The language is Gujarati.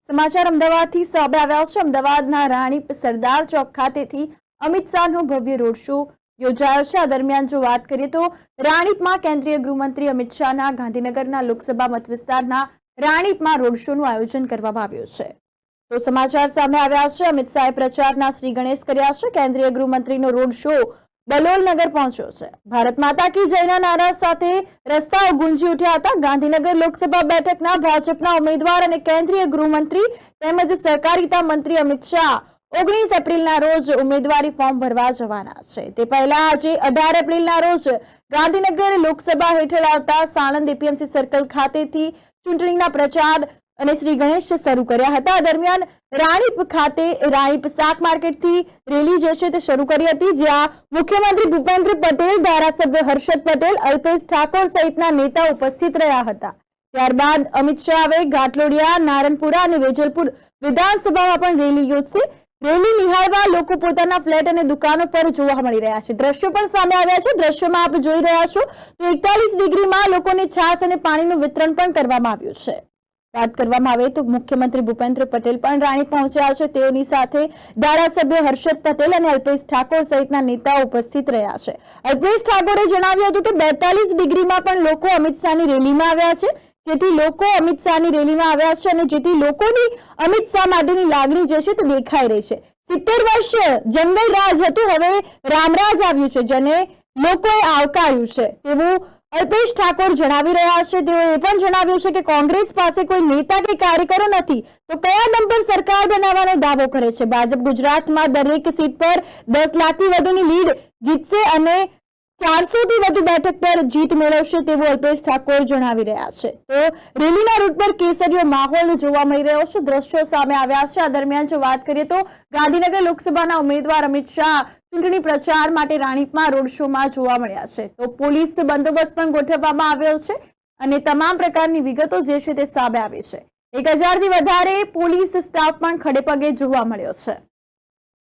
સમાચાર અમદાવાદથી સામે આવ્યા છે। અમદાવાદના રાણીપ સરદાર ચોક ખાતેથી અમિત શાહનો ભવ્ય રોડ શો યોજાયો છે। આ દરમિયાન જો વાત કરીએ તો રાણીપમાં કેન્દ્રીય ગૃહમંત્રી અમિત શાહના ગાંધીનગરના લોકસભા મતવિસ્તારના રાણીપમાં રોડ શોનું આયોજન કરવામાં આવ્યું છે। તો સમાચાર સામે આવ્યા છે। અમિત શાહે પ્રચારના શ્રી ગણેશ કર્યા છે। કેન્દ્રીય ગૃહમંત્રીનો રોડ શો બલોલનગર પહોંચ્યો છે। ભારત માતા કી જયના નારા સાથે રસ્તાઓ ગુંજી ઉઠ્યા હતા। ગાંધીનગર લોકસભા બેઠકના ભાજપના ઉમેદવાર અને કેન્દ્રીય ગૃહમંત્રી તેમજ સહકારિતા મંત્રી અમિત શાહ 19 એપ્રિલના રોજ ઉમેદવારી ફોર્મ ભરવા જવાના છે। તે પહેલા આજે 18 એપ્રિલના રોજ ગાંધીનગર લોકસભા હેઠળ આવતા સાણંદ એપીએમસી સર્કલ ખાતેથી ચૂંટણીના પ્રચાર અને શ્રી ગણેશ શરૂ કર્યા હતા। આ દરમિયાન રાણીપ ખાતે રાણીપ શાક માર્કેટથી રેલી જે છે તે શરૂ કરી હતી, જ્યાં મુખ્યમંત્રી ભૂપેન્દ્ર પટેલ, ધારાસભ્ય હર્ષદ પટેલ, અલ્પેશ ઠાકોર સહિતના નેતા ઉપસ્થિત રહ્યા હતા। ત્યારબાદ અમિત શાહે ઘાટલોડિયા, નારણપુરા અને વેજલપુર વિધાનસભામાં પણ રેલી યોજશે। રેલી નિહાળવા લોકો પોતાના ફ્લેટ અને દુકાનો પર જોવા મળી રહ્યા છે। દ્રશ્યો પણ સામે આવ્યા છે। દ્રશ્યોમાં આપ જોઈ રહ્યા છો તો 41 ડિગ્રીમાં લોકોને છાશ અને પાણીનું વિતરણ પણ કરવામાં આવ્યું છે। વાત કરવામાં આવે તો મુખ્યમંત્રી ભૂપેન્દ્ર પટેલ પણ રાણીપ પહોંચ્યા છે। તેઓની સાથે ધારાસભ્ય હર્ષદ પટેલ અને અલ્પેશ ઠાકોર સહિતના નેતાઓ ઉપસ્થિત રહ્યા છે। અલ્પેશ ઠાકોરે જણાવ્યું હતું કે 42 ડિગ્રીમાં પણ લોકો અમિત શાહની રેલીમાં આવ્યા છે, જેથી લોકો અમિત શાહની રેલીમાં આવ્યા છે અને જેથી લોકોની અમિત શાહ માટેની લાગણી જે છે તે દેખાઈ રહી છે। 70 વર્ષ જંગલ રાજ હતું, હવે રામરાજ આવ્યું છે, જેને લોકોએ આવકાર્યું છે તેવું અલ્પેશ ઠાકોર જણાવી રહ્યા છે। તેઓએ એ પણ જણાવ્યું છે કે કોંગ્રેસ પાસે કોઈ નેતા કે કાર્યકરો નથી તો કયા દમ પર સરકાર બનાવવાનો દાવો કરે છે। ભાજપ ગુજરાતમાં દરેક સીટ પર 10 લાખથી વધુની લીડ જીતશે અને 400 થી વધુ બેઠક પર જીત મેળવશે તેવું અલ્પેશ ઠાકોર જણાવી રહ્યા છે। તો રેલીના રૂટ પર કેસરીયો માહોલ જોવા મળી રહ્યો છે। દ્રશ્યો સામે આવ્યા છે। આ દરમિયાન જો વાત કરીએ તો ગાંધીનગર લોકસભાના ઉમેદવાર અમિત શાહ ચૂંટણી પ્રચાર માટે રાણીપમાં રોડ શોમાં જોવા મળ્યા છે। તો પોલીસ બંદોબસ્ત પણ ગોઠવવામાં આવ્યો છે અને તમામ પ્રકારની વિગતો જે છે તે સામે આવી છે। 1000 થી વધારે પોલીસ સ્ટાફ પણ ખડેપગે જોવા મળ્યો છે।